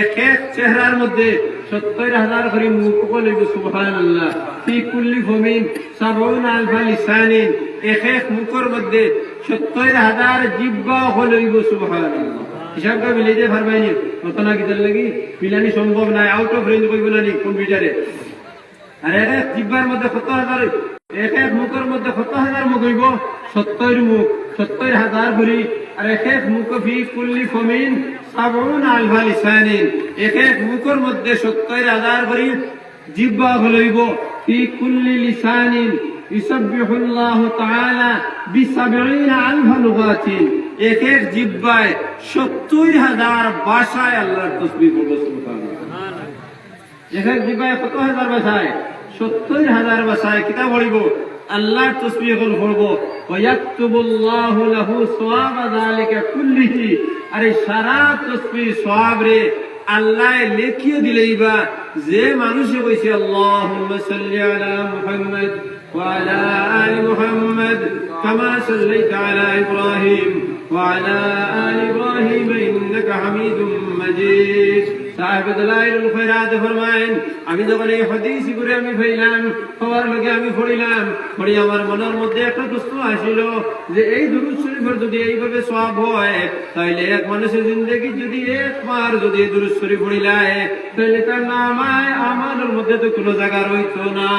এক এক চেহারার মধ্যে 70,000 করে মুখ হইব। সুবহানাল্লাহ। ফি কুল্লি ফামিন 70,000 লিসানিন। এক এক মুখের মধ্যে 70,000 জিহ্বা হইব। সুবহানাল্লাহ। হিসাব করে মিলাইতে পারবেন? কত না কিতার লাগি মিলানি সম্ভব নাই। আউট অফ রেঞ্জ কইব না কম্পিউটারে। আর এক এক জিহ্বার মধ্যে 70,000, এক এক মুখের মধ্যে 70,000 মুখ হইব। 70 মুখ, 70,000 ভরি। আর এক এক মুখ ফি কুল্লি ফামিন 70,000 লিসানিন। এক এক মুখের মধ্যে 70,000 ভরি জিহ্বা হইব। ফি কুল্লি লিসানিন ইউসাব্বিহুল্লাহু তাআলা বি70,000 লুগাতিন। এক এক জিহ্বায় 70,000 ভাষায় আল্লাহর তাসবিহ পড়ব। সুবহানাল্লাহ। এক এক জিহ্বায় কত হাজার ভাষায়? 70,000 ভাষায় কিতাব পড়িব, আল্লাহর তাসবিহ পড়ব। ওয়ায়াকতুবুল্লাহু লাহু সওয়াবা যালিকা কুল্লিহি। আরে সারা তাসবিহ সওয়াব রে আল্লাহ লিখিয়ে দিলেইবা। যে মানুষে কইছে আল্লাহুম্মা সাল্লি আলা মুহাম্মদ ওয়া আলা আলি মুহাম্মদ কামা সাল্লাইতা আলা ইব্রাহিম ওয়া আলা আলি ইব্রাহিম ইন্নাকা হামিদুম মাজিদ। সাহেব দলাইলুল খয়রাত ফরমায়েন, আমি যখন এই হাদিস করে আমি ফেইলাম, হওয়ার লগে আমি পড়িলাম, পড়ি আমার মনের মধ্যে একটা প্রশ্ন আসিল যে এই দুরূদ শরীফের যদি এইভাবে সওয়াব হয়, তাইলে এক মানুষের জিন্দেগি যদি একবার যদি দুরূদ শরীফ পড়িলায়, তাইলে তার নামায় আমাদের মধ্যে তো কোনো জায়গা রইতো না।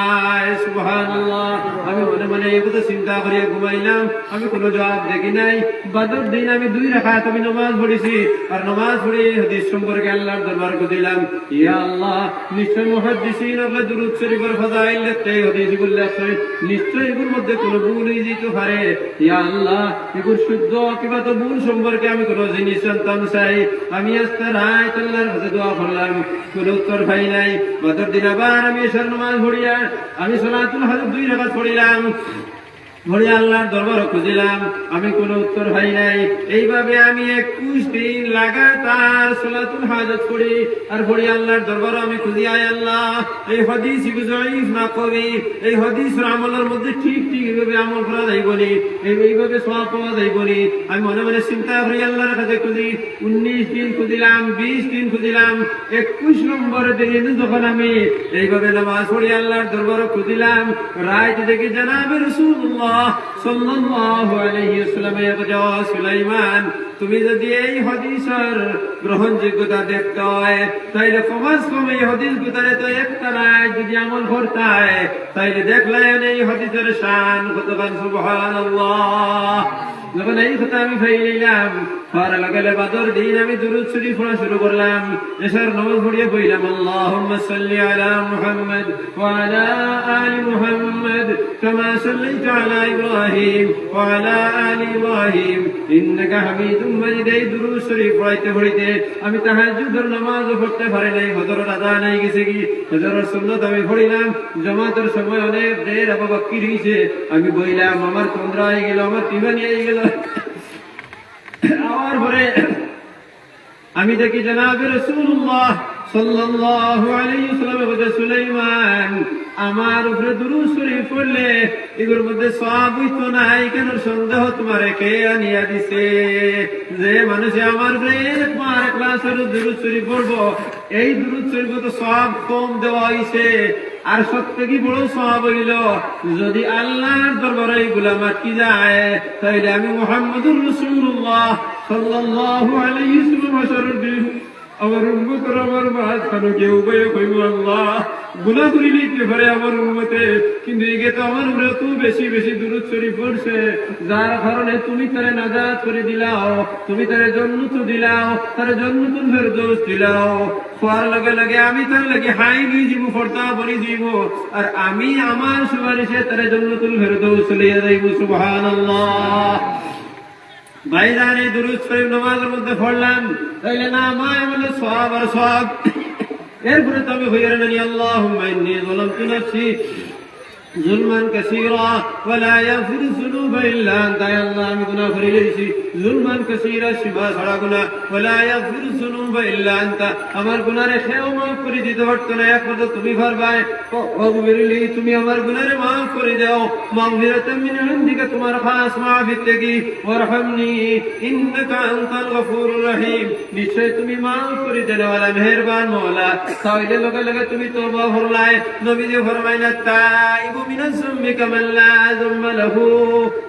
সুবহানাল্লাহ। আমি মনে মনে এই কথা চিন্তা করিয়া ঘুমাইলাম, আমি কোনো জবাব দেখি নাই। বদর দিন আমি 2 রাকাত আমি নামাজ পড়েছি, আর নামাজ পড়ে হাদিস সম্পর্কে আল্লাহর দরবার দিলাম, ইয়া আল্লাহ, নিশ্চয় মুহাদ্দিসিন আল্লাহ দুরূদ শরীফের ফাজাইল লিখতে হাদিস গুলো আছে, নিশ্চয় এগুলোর মধ্যে কোনো ভুল হয়ে যেতে পারে। ইয়া আল্লাহ, এগুলো শুদ্ধ কিংবা তো ভুল সম্পর্কে আমি কোনো জিনিস জানতাম চাই। আমি আজকে রাত আল্লাহর কাছে দোয়া করলাম, কোনো উত্তর পাই নাই। বদর দিন আবার আমি এশার নামাজ পড়িয়া আমি সালাতুল হাজত 2 রাকাত পড়িলাম, ভরে আল্লাহর দরবার খুঁজিলাম, আমি কোনো উত্তর পাই নাই। এইভাবে আমি 21 দিন লাগাতার সালাতুল হাজত পড়ি আর ভরে আল্লাহর দরবার আমি খুঁজি। আয় আল্লাহ, এই হাদিস জয়ীফ না কবি, এই হাদিসের আমলের মধ্যে ঠিক ঠিক এইভাবে আমল করা যাইবনি, এইভাবে সওয়াব পাওয়া যাইবনি। আমি মনে মনে চিন্তা করি আল্লাহর কাছে খুঁজি। 19 দিন খুঁজিলাম, 20 দিন খুঁজিলাম, 21 নম্বর দিন যখন আমি এইভাবে নামাজ পড়ি আল্লাহর দরবার খুঁজিলাম, রাত দেখি জনাবে রাসূলুল্লাহ সাল্লাল্লাহু আলাইহি ওয়াসাল্লামের কথা, সুলাইমান, তুমি যদি এই হাদিসের গ্রহণযোগ্যতা দেখতে হয়, তাইলে কমাস কম এই হাদিস গুতারে তো একটা রাত যদি আমল করতে হয়, তাইলে দেখলেন এই হাদিসের শান কতখান। সুবহানাল্লাহ। যখন এই কথা আমি ফাইলাম, পরে লাগালে বদর দিন আমি দুরূদ শরীফ পড়া শুরু করলাম। এশার নামাজ পড়িয়ে বললাম, আল্লাহুম্মা সাল্লি আলা মুহাম্মদ ওয়া আলা আলি মুহাম্মদ কামা সাল্লাইতা আলা ইব্রাহিম ওয়া আলা আলি ইব্রাহিম ইন্নাকা হামিদুম মাজিদ। এই দুরূদ শরীফ পড়াইতে পড়িতে আমি তাহাজ্জুদের নামাজও পড়তে পারি নাই। হযরত আযান হয়ে গেছে কি, হযরত সুন্নাত আমি পড়িলাম। জামাতের সময় অনেক দের আবু বকর হইছে, আমি বললাম আমার তন্দ্রা হয়ে গেল, আমার টিফানি হয়ে গেল। আওয়ার পরে আমি দেখি জনাবে রাসূলুল্লাহ সাল্লাল্লাহু আলাইহি ওয়াসাল্লাম বলে, সুলাইমান, আমার উপরে দুরূদ শরীফ পড়লে এগুলোর মধ্যে সওয়াব হইতো না, কেন সন্দেহ তোমারে কে আনিয়া দিছে? যে মানুষে আমার উপরে একবার ক্লাসের দুরূদ শরীফ পড়বো, এই দুরূদ শরীফ তো সওয়াব কম দেওয়া হইছে, আর সবথেকে বড় সওয়াব হইল যদি আল্লাহর দরবারে এগুলা মাটি যায়, তাইলে আমি মুহাম্মদুর রাসূলুল্লাহ সাল্লাল্লাহু আলাইহি ওয়াসাল্লাম আমার উম্মতের আমার মাঝখানে কেউ বয়ে কইব, আল্লাহ গুনাহ করিলে কি পারে আমার উম্মতে, কিন্তু এগে তো আমার উপরে তো বেশি বেশি দুরূদ শরীফ পড়ছে, যার কারণে তুমি তারে নাজাত করে দিলাও, তুমি তারে জান্নাত দিলাও, তারে জান্নাতুল ফেরদৌস দিলাও। খোয়ার লগে লগে আমি তার লাগে হাই নিয়ে যাব, ফর্দা বলি দিব, আর আমি আমার সুপারিশে তারে জান্নাতুল ফেরদৌস লিয়ে যাইব। সুবহানাল্লাহ। ভাইজান এই দুরূদ শরীফ নামাজের মধ্যে পড়লাম, তাইলে না মায় বলে সওয়াব আর সওয়াব। এরপরে তবে হইয়া নানি আল্লাহুম্মা ইন্নী যালামতু নাফসি জুলমান কাসীরা ওয়া লা ইয়াগফিরু যুনুবা ইল্লা আনতা। ইয়া আল্লাহ, আমি গুনাহ করে ফেলেছি জুলমান কাসীরা, সীমা ছাড়া গুনাহ। ওয়া লা ইয়াগফিরু যুনুবা ইল্লা আনতা, আমার গুনাহরে কেউ মাফ করে দিতে পারতো না, একমাত্র তুমি পারবাই। ওগফিরলি, তুমি আমার গুনাহরে মাফ করে দাও। মাগফিরাতাম মিন ইনদিকা, তোমার খাস মাফি থেকে। ওয়ারহামনি ইন্নাকা আনতাল গফুরুর রহিম, নিশ্চয় তুমি মাফ করে দেওয়ালা মেহেরবান মওলা। তাইলে লগে লগে তুমি তওবা করলাই। নবীজি ফরমাইনা তাইবু মিনাজ যুমবি কামান লা যুমবা লাহু,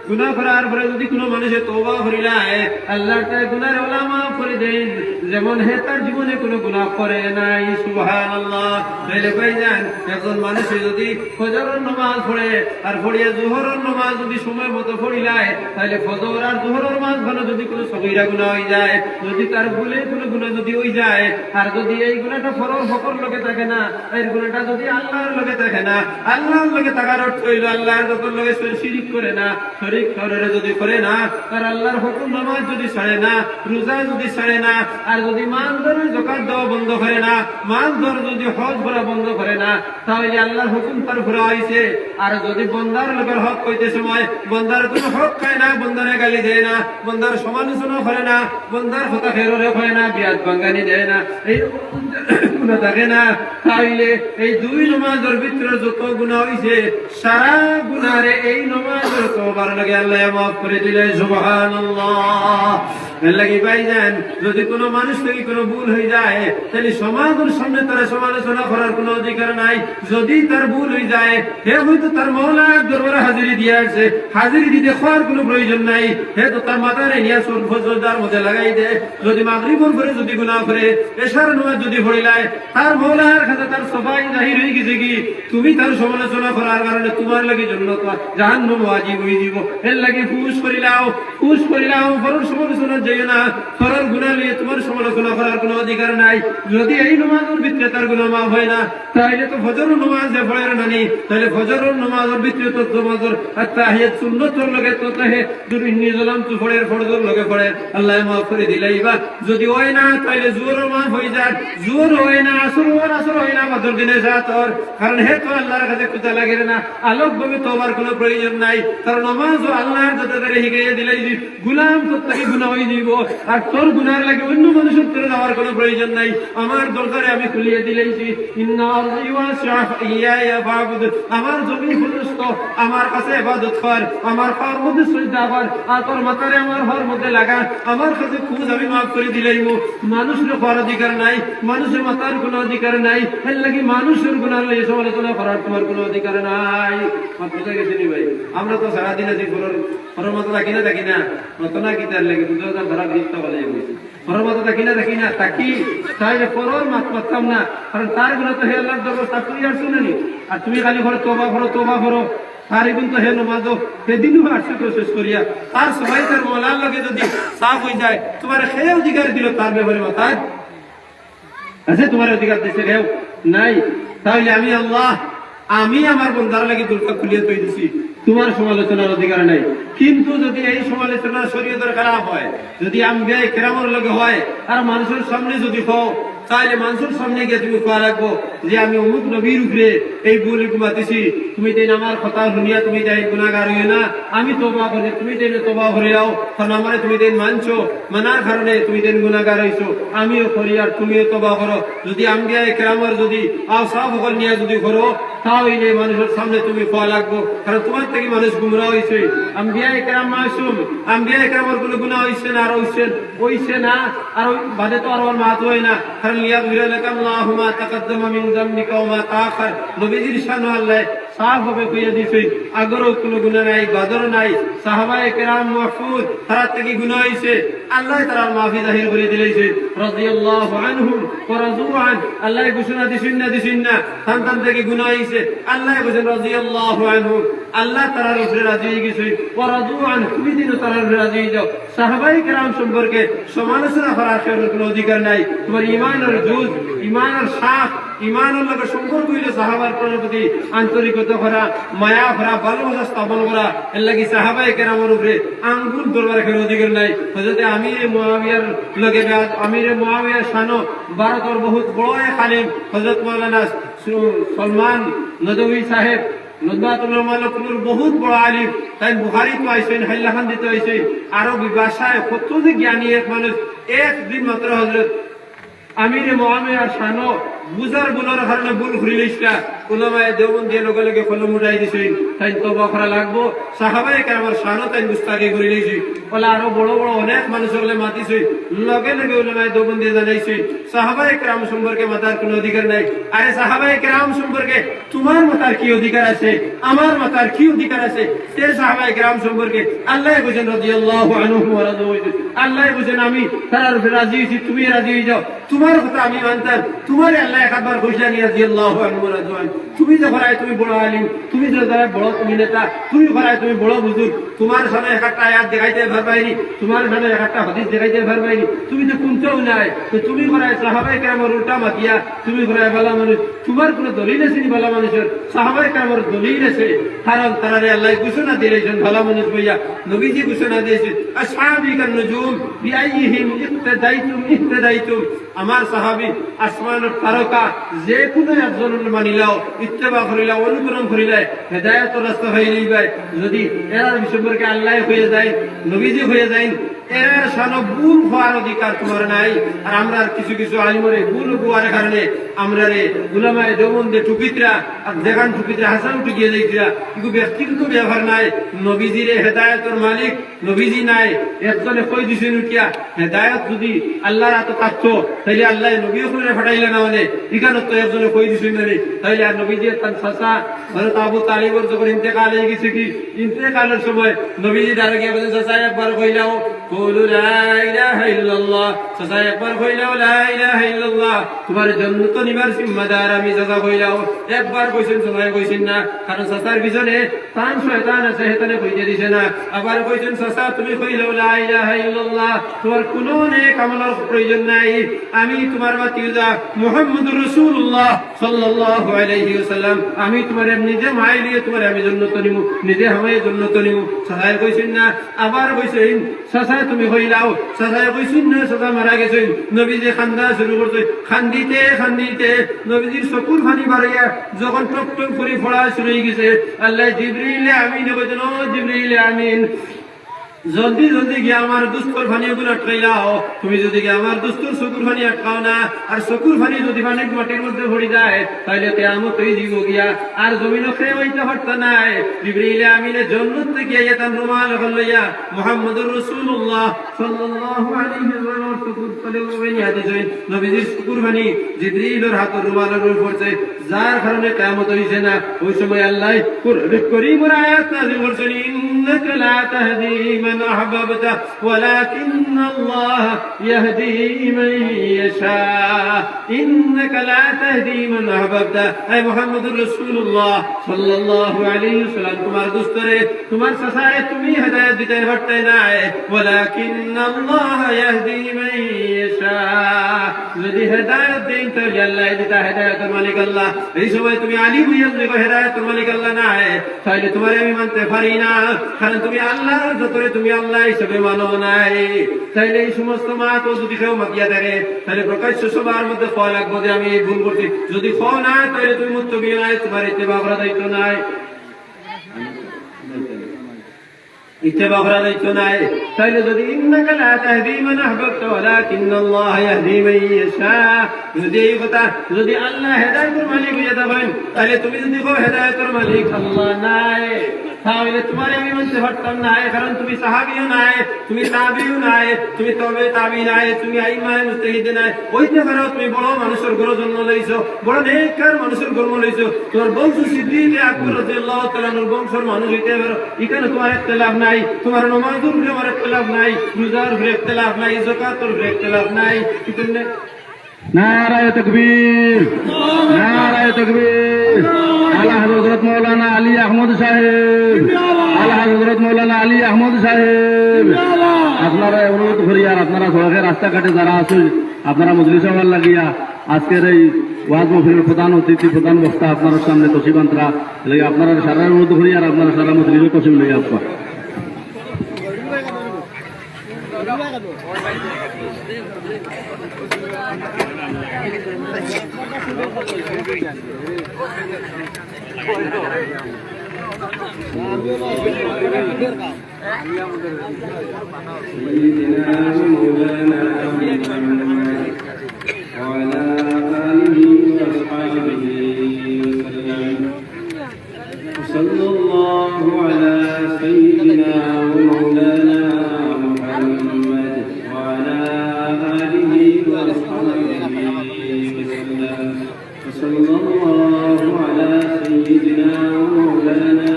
গুনাহ করার পরে যদি কোনো মানুষে তওবা করিলায়, আল্লাহ তার গুনাহর ওলা মাফ করে দেন, যেমন হে তার জীবনে কোনো গুনাহ করে নাই। সুবহানাল্লাহ। তাইলে ভাইজান, একজন মানুষ যদি ফজরের নামাজ পড়ে আর পড়িয়া যোহরের নামাজ যদি সময় মতো পড়িলায়, তাহলে ফজর আর যোহরের মাঝখানে যদি কোনো সগীরা গুনাহ হয়ে যায়, যদি তার ভুলে কোনো গুনাহ যদি হয়ে যায়, আর যদি এই গুনাহটা ফরজ হকর লগে থাকে না, এই গুনাহটা যদি আল্লাহর লগে থাকে না, আল্লাহর লগে থাকার অর্থ হইল আল্লাহর যত লগে শিরিক করে না, শরীক করে যদি করে না, আর আল্লাহর হুকুম নামাজ যদি ছাড়ে না, রোজা যদি ছাড়ে না, আর যদি মাল ধরে যাকাত দেওয়া বন্ধ করে না, মাল ধরে যদি হজ ভরা বন্ধ করে না, তাহলে আল্লাহর হুকুম তার ভরা হয়েছে। আর যদি বন্দার লোকের হক কইতে সময় বন্দার কোনো হক খায় না, বন্দারে গালি দেয় না, বন্দার সমালোচনা করে না, বন্দার কথা ফেররে হয় না, বিয়াদ ভাঙ্গানি দেয় না, এই গুনাহ থাকে না, তাইলে এই দুই নামাজের ভিতরে যত গুনাহ হইছে, সারা গুনাহরে এই নামাজের তওবার লাগে আল্লাহ মাফ করে দিলে। সুবহানাল্লাহ। লাগি ভাইজান, যদি কোনো মানুষ থেকে কোনো ভুল হয়ে যায়, তাহলে সমাজের সামনে তার সমালোচনা করার কোনো অধিকার নাই। যদি তার ভুল হয়ে যায়, হে হয়তো তার মওলার দরবারে হাজিরি দিয়ে আসছে, হাজিরি দিতে খাওয়ার কোনো প্রয়োজন নাই, হে তো তার মাথায় নিয়ে ফজরদার মধ্যে লাগাই দে। যদি মাগরিবের পরে যদি গুনাহ করে, এশার নামাজ যদি পড়িলায়, তার মওলার কাছে তার সবাই জাহির হয়ে গেছে কি তুমি তার সমালোচনা করার কারণে তোমার লাগি জন্য জাহান্নাম ওয়াজিব হয়ে যাব। এর লাগি ফুস করিলাও ফরজ সমালোচনা যাই না, ফরজ গুনাহ নিয়ে তোমার সমালোচনা করার কোনো অধিকার নাই। যদি এই নামাজের ভিতরে তার গুনাহ মাফ হয় না, তাহলে তো ফজরের নামাজ যে পড়ে নানি, তাহলে ফজরের নামাজের ভিতরে তো নামাজের তাহিয়াত সুন্নতের লগে তো তাহে দুই নিজাম তো পড়ে ফরজের লগে পড়ে আল্লাহ মাফ করে দিলাইবা। যদি হয় না, তাহলে জোর মাফ হয়ে যায়, জোর হয় না, আসর হয় না, বাদর দিনে জাতর, কারণ হে তো আল্লাহর কাছে খুঁজা লাগে না, আলোক ভাবে তোবার কোনো প্রয়োজন নাই, কারণ নামাজ ও আল্লাহর যাতে তারে শিখাইয়া দিলাই গুলাম তোর তাকে গুনাহ হয়ে দিব, আর তোর গুনার লাগে অন্য মানুষের তোর যাওয়ার কোনো প্রয়োজন নাই। আমার দরকারে আমি খুলিয়ে দিলাইছি, ইন্না আরদি ওয়াসিআ ইয়া ফাবুদ, আমার জমি প্রশস্ত, আমার কাছে ইবাদত কর, আমার পার মধ্যে সিজদা কর, আর তোর মাথারে আমার হর মধ্যে লাগা, আমার কাছে খুঁজ আমি মাফ করে দিলাইমু। মানুষের হওয়ার অধিকার নাই, মানুষের মাথার কোনো অধিকার নাই, এর লাগি মানুষের গুনাহ লইয়া সমালোচনা করার তোমার কোনো অধিকার নাই। বুঝা গেছে নি ভাই? আমরা তো সারাদিন আছি ঘরের মতো থাকি না রতনা গীতার লেগে দুজন ধরা দিতে বলে ঘরের মতো থাকি না তাকি, তাহলে পরর মাত পারতাম না, কারণ তার গুলো তো হে আল্লাহর দরবার তা তুমি আর শুনেনি, আর তুমি খালি ঘরে তোবা করো তার এখন তো হে নমাজও সেদিনও আসছে প্রসেস করিয়া, তার সবাই তার মলার লগে যদি সাফ হয়ে যায়, তোমার সে অধিকার দিল তার ব্যাপারে মাথায় আছে, তোমার অধিকার দিচ্ছে কেউ নাই। তাহলে আমি আল্লাহ, আমি আমার বন্ধার লাগে দুর্গা খুলিয়ে তৈরি দিছি, তোমার সমালোচনার অধিকার নাই। কিন্তু যদি এই সমালোচনা শরীয়তের খারাপ হয়, যদি আম্বিয়া কেরামের লগে হয়, আর মানুষের সামনে যদি হও, তাহলে মানুষের সামনে গিয়ে তুমি খোয়া রাখবো যে আমি অমুক নবীর উপরে এই ভুল ঘুমাতেছি, তুমি তেন আমার কথা শুনিয়া তুমি তাই গুণাগার হইও না, আমি তোবা করি, তুমি তেন তোবা করে যাও, কারণ আমার তুমি তেন মানছো, মানার কারণে তুমি তেন গুণাগার হইছো, আমিও করি আর তুমিও তোবা করো। যদি আম্বিয়া কেরামের যদি আওসাফ হল নিয়ে যদি করো, তাহলে মানুষের সামনে তুমি খোয়া লাগবো, কারণ তোমার থেকে মানুষ গুমরা হয়েছে। আম্বিয়া কেরাম মাসুম, আম্বিয়া কেরামের কোনো গুনাহ হইছে না, আর হইছে না, আর বাদে তো আর ওর মাত হয় না, কারণ লিয়াগফিরা লাকা আল্লাহু মা তাকাদ্দামা মিন যামবিকা ওয়া মা তাআখার, নবীজির শান আল্লাহ সাফ ভাবে কইয়া দিছে, আগরও কোনো গুনাহ নাই, বাদরও নাই, সাহাবায়ে কেরাম মাহফুজ, তারা থেকে গুনাহ হইছে, আল্লাহ তারা মাফি জাহির করে দিলেছে, রাদিয়াল্লাহু আনহুম ওয়া রাযু আন, আল্লাহ ঘোষণা দিছেন না সন্তান থেকে গুনাহ হইছে, আল্লাহ বলেন রাদিয়াল্লাহু আনহুম, আল্লাহ তাআলার উপরে রাজি হয়ে গেছে ওয়ারাদু আন তুমি দিন তাআলার উপরে রাজি হয়ে যাও সাহাবায়ে কেরাম সম্পর্কে সমালোচনা করার কোনো অধিকার নাই তোমার ঈমানের জুজ ঈমানের শাখ ঈমানের লগে সম্পর্ক হইলে সাহাবার প্রতি আন্তরিকতা করা মায়া করা ভালোবাসা স্থাপন করা এর লাগি সাহাবায়ে কেরামের উপরে আঙ্গুল ধরবার কোনো অধিকার নাই হযরত আমির মুয়াবিয়ার লগে আমির মুয়াবিয়ার শানো ভারতের বহুত বড় এক আলেম হযরত মাওলানা সলমান নদভী সাহেব নজমাতুল মালকুর বহুত বড় আলিম তাই বুখারী তো আইছেন হাইলাখান দিতে আইছেন আরবি ভাষায় কত যে জ্ঞানী এক মানুষ একদিন মাত্র হযরত আমির মুয়াবিয়ার শানো বুজার বুলার কারণে ভুল ঘুরিলিসটা উলামায়ে দেওবন্দ দিয়ে লগে লগে কলম উঠাই দিছেন তাই তওবা করা লাগবো সাহাবায়ে কেরামের শানও তাই গুস্তাখি করিলিছি ওলা আরো বড় বড় অনেক মানুষ হলে মাতিছে লগে লগে উলামায়ে দেওবন্দ দিয়ে জানাইছে সাহাবায়ে কেরাম সম্পর্কে মাতার কোনো অধিকার নাই আরে সাহাবায়ে কেরাম সম্পর্কে তোমার মাতার কি অধিকার আছে আমার মাতার কি অধিকার আছে সে সাহাবায়ে কেরাম সম্পর্কে আল্লাহ বুঝেন রাদিয়াল্লাহু আনহুম ওয়া রাদু আল্লাহ বুঝেন আমি তার উপরে রাজি হইছি তুমি রাজি হয়ে যাও তোমার কথা আমি মানতাম তোমার আল্লাহ একবার ঘোষণা নিয়ে রাদিয়াল্লাহু আনহু ওয়া রাদু তুমি যে ভরায় তুমি বড় আলিম তুমি যে বড় তুমি নেতা তুমি ভরায় তুমি বড় বুজুর্গ তোমার সামনে একটা আয়াত দেখাইতে পারবাইনি তোমার সামনে একটা হাদিস দেখাইতে পারবাইনি তুমি তো কোনটাও নাই তো তুমি ভরায় সাহাবায়ে কেরামের উল্টা মাতিয়া তুমি ভরায় ভালো মানুষ তোমার কোনো দলিল আছে নি ভালো মানুষের সাহাবায়ে কেরামের দলিল আছে কারণ তারারে আল্লাহ ঘোষণা দিয়েছেন ভালো মানুষ বইয়া নবীজি ঘোষণা দিয়েছেন আসহাবিকান নুজুম বিআইহিম ইহতাদাইতুম আমার সাহাবী আসমানের তারকা যে কোনো একজনের মানিলাও ইত্তেবা করিলাও অনুকরণ করিলে হেদায়েতের রাস্তা হয়ে যাবে যদি এরা সম্পর্কে আল্লাহ হয়ে যায় নবীজি হয়ে যায় এর শানো ভুল হওয়ার অধিকার তোমার নাই আর আমরা কিছু কিছু আলিমরে ভুল হওয়ার কারণে আমরা রে উলামায়ে দেওবন্দে টুকিতরা আর দেখান টুকিতরা হাসান টুকিয়ে যাইতরা কিন্তু ব্যক্তিগত ব্যবহার নাই নবীজির হেদায়েতের মালিক নবীজি নাই একজনে কই দিছেন উঠিয়া হেদায়েত যদি আল্লাহর হাতে থাকতো তাইলে আল্লাহ নবী ওখানে ফাটাইলে না মানে এখানে তো একজনে কই দিছেন না তাইলে আর নবীজি তার চাচা হযরত আবু তালিবর যখন ইন্তেকাল হয়ে গেছে কি ইন্তেকালের সময় নবীজি ডারে গিয়ে বলেন চাচা একবার কইলাও قولوا لا إله إلا الله চাচা একবার কইলাও লা ইলাহা ইল্লাল্লাহ তোমার জান্নাত নিবার জিম্মাদার আমি চাচা কইলাও একবার কইছেন সবাই কইছেন না কারণ চাচার পিছনে তান শয়তান আছে শয়তানে কইতে দিছে না আবার কইছেন চাচা তুমি কইলাও লা ইলাহা ইল্লাল্লাহ তোমার কোনো নেক আমলের প্রয়োজন নাই আমি তোমার বাতিজা মুহাম্মদুর রাসূলুল্লাহ সাল্লাল্লাহু আলাইহি ওয়াসাল্লাম আমি তোমার নিজে মাইলিয়ে তোমার আমি জান্নাত নিমু নিজে আমায় জান্নাত নিমু চাচা কইছেন না আবার কইছেন চাচা তুমি হইলাও চাচা কইছেন না চাচা মারা গেছেন নবীজি খান্দা শুরু করতে খান্দিতে খান্দিতে নবীজির চকুর পানি বাড়িয়া যখন টক টক করে ফোড়া শুরু হয়ে গেছে আল্লাহ জিবরিল আমিন কইতেন ও জিবরিল আমিন জলদি জলদি গিয়ে আমার দুস্তর পানি গুলো আটকাইলাও তুমি যদি গিয়ে আমার দুস্তর চকুর পানি আটকাও না আর চকুর পানি যদি পানির মাটির মধ্যে ভরি যায় তাহলে কিয়ামত হয়ে যাব গিয়া আর জমিনও খেয়ে হইতে পারত নাই জিবরিল আমিনে জান্নাত থেকে আয়াতান রুমাল লইয়া মুহাম্মদুর রাসূলুল্লাহ সাল্লাল্লাহু আলাইহি ওয়াসাল্লাম চকুর পানি ওবেনি হাদিস নবীজির চকুর পানি জিবরিলের হাতে রুমালের উপর পড়ছে যার কারণে কিয়ামত হইছে না ওই সময় আল্লাহ করিমের আয়াত নাযিল করছেন ইন্নাকা লা তাহদি মান أحببت ولكن الله يهدي من يشاء إنك لا تهدي من أحببت أي محمد رسول الله صلى الله عليه وسلم تمہار دوسترے تمہار سسارے تمہیں ہدایت دیتے ہٹتے نہ ولكن الله يهدي من يشاء যদি হেদায়েত দেন তাহলে আল্লাহ দিতা হেদায়েতের মালিক আল্লাহ এই সময় তুমি আলিম হইয়া যদি হেদায়েতের মালিক আল্লাহ না তাহলে তোমারে আমি মানতে পারি না কারণ তুমি আল্লাহর যতরে তুমি আল্লাহ হিসেবে মানো নাই তাইলে এই সমস্ত মা তো যদি কেউ মাতিয়া থাকে তাহলে প্রকাশ্য সবার মধ্যে ফল লাগবো যে আমি এই ভুল করছি যদি খ না তাহলে তুমি মুত্তকি নাই তোমার ইত্তেবা করা দায়িত্ব নাই ইত্তেবা করা দায়িত্ব নাই তাইলে যদি ইন্নাকা লা তাহদি মান আহবাবতা ওয়ালাকিন্নাল্লাহ ইয়াহদি মান ইয়াশা যদি এই কথা যদি আল্লাহ হেদায়েতের মালিক হইয়া যাবেন তাহলে তুমি যদি কও হেদায়েতের মালিক আল্লাহ নাই তাহলে তোমার আমি মানতে পারতাম না কারণ তুমি সাহাবীও নাই তুমি তাবিও নাই তুমি তবে তাবি নাই তুমি আইমায়ে মুজতাহিদ নাই ওইতে পারো তুমি বড় মানুষের ঘরে জন্ম লইছো বড় নেককার মানুষের জন্ম লইছো তোমার বংশ সিদ্দিক আকবর রাদিয়াল্লাহু তাআলা এর বংশের মানুষ হইতে পারো এখানে তোমার ইখতিলাফ নাই তোমার নামাজের উপরে আমার ইখতিলাফ নাই রোজার উপরে ইখতিলাফ নাই যাকাতের উপরে ইখতিলাফ নাই কিতনে নারায়ে তাকবীর নারায়ে তাকবীর আলা হযরত মাওলানা আলী আহমদ সাহেব, আলা হযরত মাওলানা আলী আহমদ সাহেব। আপনারা অনুরোধ করি আর আপনারা সড়কে রাস্তাঘাটে যারা আছেন আপনারা মজলিস হওয়ার লাগিয়া আজকের এই ওয়াজ মাহফিলের প্রধান অতিথি প্রধান বক্তা আপনার সামনে তসিবান্তরা আপনারা সারা অনুরোধ করি আর আপনারা সারা মজলিসের তসিম লইয়া আসবা। صلى الله على سيدنا ومولانا محمد وعلى آله وصحبه وسلم. وصلى الله على سيدنا ومولانا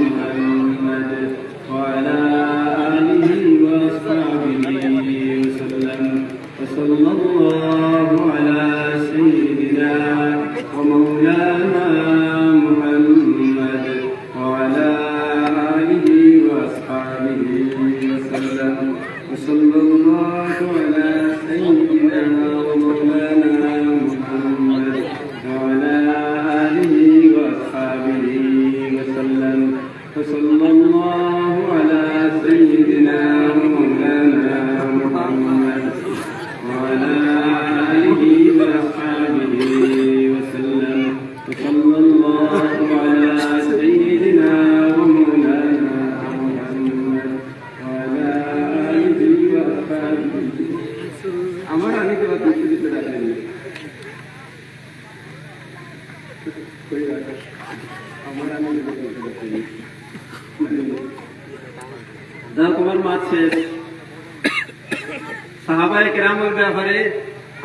محمد وعلى آله وصحبه وسلم. وصلى الله على سيدنا ومولانا محمد وعلى آله وأصحابه وسلم. وصلى الله على سيدنا ومولانا محمد وعلى آله وأصحابه وسلم. وصلى الله على سيدنا ومولانا محمد وعلى آله وأصحابه وسلم. وصلى الله على سيدنا ومولانا محمد وعلى آله وأصحابه. আমার আমি তো দিতে রাখেন আমার আমি যা তোমার মাছ শেষ সাহাবায়ে কেরামের ব্যাপারে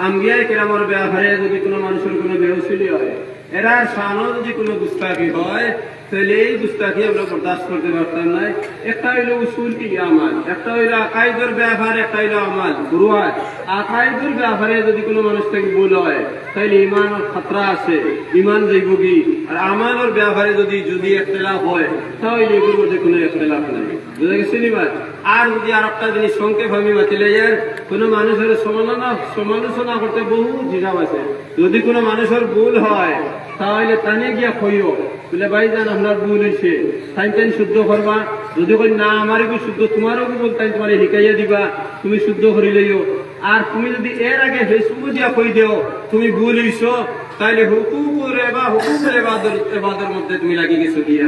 আম্বিয়ায়ে কেরামের ব্যাপারে যদি কোনো মানুষের কোনো বেউসুলি হয় এরা শানও যদি কোনো গুস্তাখি হয় তাহলে এই গুস্তাখি আমরা বরদাস্ত করতে পারতাম না। একটা হইল উসুল কি আমাল, একটা হইল আকাইদের ব্যাপারে, একটা হইল আমাল গুরুয়াত। আকাইদের ব্যাপারে যদি কোনো মানুষ থেকে ভুল হয় তাহলে ইমানের খতরা আছে, ইমান যাইবগি। আর আমালের ব্যাপারে যদি ইখতিলাফ হয় তাহলে এগুলোর মধ্যে কোনো ইখতিলাফ নাই। বুঝা গেছে নি ভাই? আর যদি আর একটা জিনিস সংক্ষেপ আমি বাতিলে যার কোনো মানুষের সমালোচনা করতে বহু হিসাব আছে। যদি কোনো মানুষের ভুল হয় তাহলে তানে গিয়া কইও বলে ভাই জান আপনার ভুল হয়েছে, তাই শুদ্ধ করবা। যদি কই না আমারও কি শুদ্ধ, তোমারও কি বলতাই তোমার শিখাইয়া দিবা, তুমি শুদ্ধ করি লইও। আর তুমি যদি এর আগে ফেসবুক দিয়া কই দেও তুমি ভুল হইছো তাহলে হুকুকের এবাদের মধ্যে তুমি লাগি গেছো দিয়া।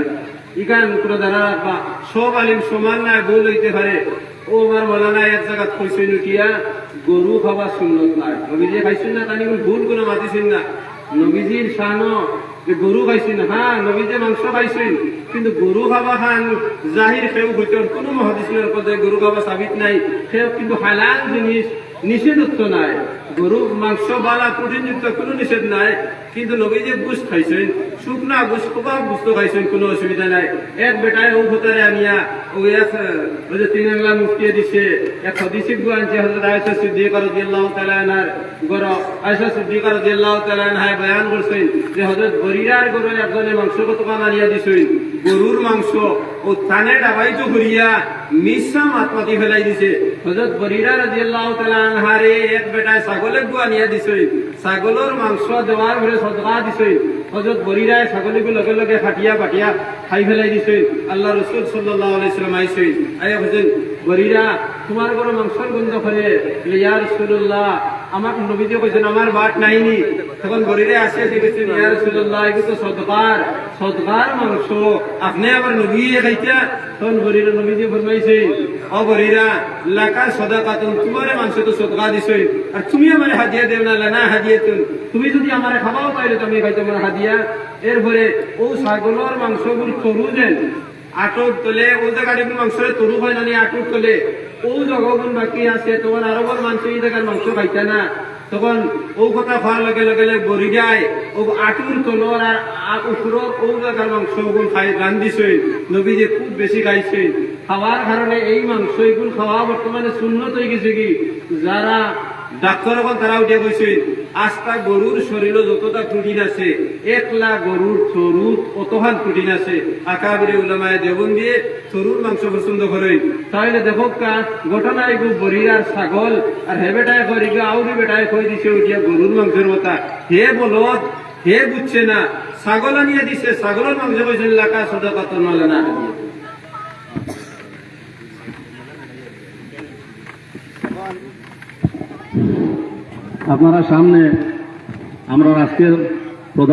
ইকান কোনো ধারা রাখবা সব আলিম সমান নাই, ভুল হইতে পারে। ও আমার মৌলানা এক জায়গা কইছিল কিয়া গরু খাবার সুন্নত নাই, নবীজি খাইছেন না তানি ভুল কোনো মাতিছেন না। নবীজির শানো যে গরু খাইছেন, হ্যাঁ নবীজি মাংস খাইছেন, কিন্তু গরু খাবা খান জাহির সেও হইতে কোনো মহাদিসের পদে গরু খাবা সাবিত নাই। সেও কিন্তু হালাল জিনিস, নিষেধত্ব নাই। গরু মাংস বালা প্রোটিনযুক্ত কোনো নিষেধ নাই, কিন্তু নবীজি গোস্ত খাইছেন, শুকনা গোস্ত কবাব গোস্ত খাইছেন, কোনো অসুবিধা নাই। এক বেটায় ও ভোটারে আনিয়া ওই যে 3 আংলা মুফতিয়ে দিছে এক হাদিস আনছে হযরত আয়েশা সিদ্দিকা রাদিয়াল্লাহু তাআলা আনহার গরো। আয়েশা সিদ্দিকা রাদিয়াল্লাহু তাআলা আনহা বয়ান করছেন যে হযরত বরিরার গরু একজনে মাংস কতখান আনিয়া দিছেন, গরুর মাংস ও থানে ডাবাইতো করিয়া মিশা মাতমাতি ফেলাই দিছে। হযরত বরিরা রাদিয়াল্লাহু তাআলা আনহারে এক বেটায় ছাগলের গু আনিয়া দিছে, ছাগলের মাংস দেওয়ার পরে সদকা দিছে। হযরত বরিরায় ছাগলকে লগে লগে ফাটিয়া পাটিয়া খাই ফেলাই দিছে। আল্লাহ রাসূল সাল্লাল্লাহু আলাইহি ওয়াসাল্লাম আইছে, আয়া বলেন বরিরা তোমার ঘরে মাংসের গন্ধ করে, ইয়া রাসূলুল্লাহ আমার নবীজি কইছেন আমার বাট নাইনি। তখন বরিরা আসে কইছেন ইয়া রাসূলুল্লাহ এগুলো তো সদকার মাংস, আপনি আবার নবী খাইতা। তখন বরিরা নবীজি ফরমাইছে ও বরিরা লাকা সাদাকাতুন, তোমারে মাংস তো সদকা দিছে আর তুমি আমারে হাদিয়া দেও না, লানা হাদিয়াতুন, তুমি যদি আমারে খাওয়াও তাইলে তুমি খাইতে আমার হাদিয়া। এরপরে ও ছাগলের মাংসগুলো তরু দেন আটক তোলে, ও জায়গাটা মাংসের তরু হয় না আটক তোলে, ও জগগুন বাকি আছে তোমার আরবের মানুষ এই জায়গার মাংস খাইতে না। তখন ও কথা খাওয়ার লগে লগে বরি যায় ও আটুর তলর আর উপরর ও জায়গার মাংস ওগুলো খাই রান্ধিছে। নবীজি খুব বেশি খাইছে, খাওয়ার কারণে এই মাংস এগুলো খাওয়া বর্তমানে শূন্যত হয়ে গেছে। কি যারা ডাক্তার এখন তারা উঠে গেছে আস্তা গরুর শরীরে যতটা প্রোটিন আছে একলা গরুর চরুত অতহান প্রোটিন আছে আকাবিরে উলামায়ে দেবন দিয়ে চরুর মাংস পছন্দ করে তাহলে দেখো কা ঘটনায় গো বড়ির আর ছাগল আর হে বেটায় করি গো আউরি বেটায় কই দিছে ওইটা গরুর মাংসের মতা হে বলদ হে বুঝছে না ছাগল আনিয়ে দিছে ছাগলের মাংস কইছেন লাকা সদাকাত নলে না আপনারা সামনে আমরা আজকের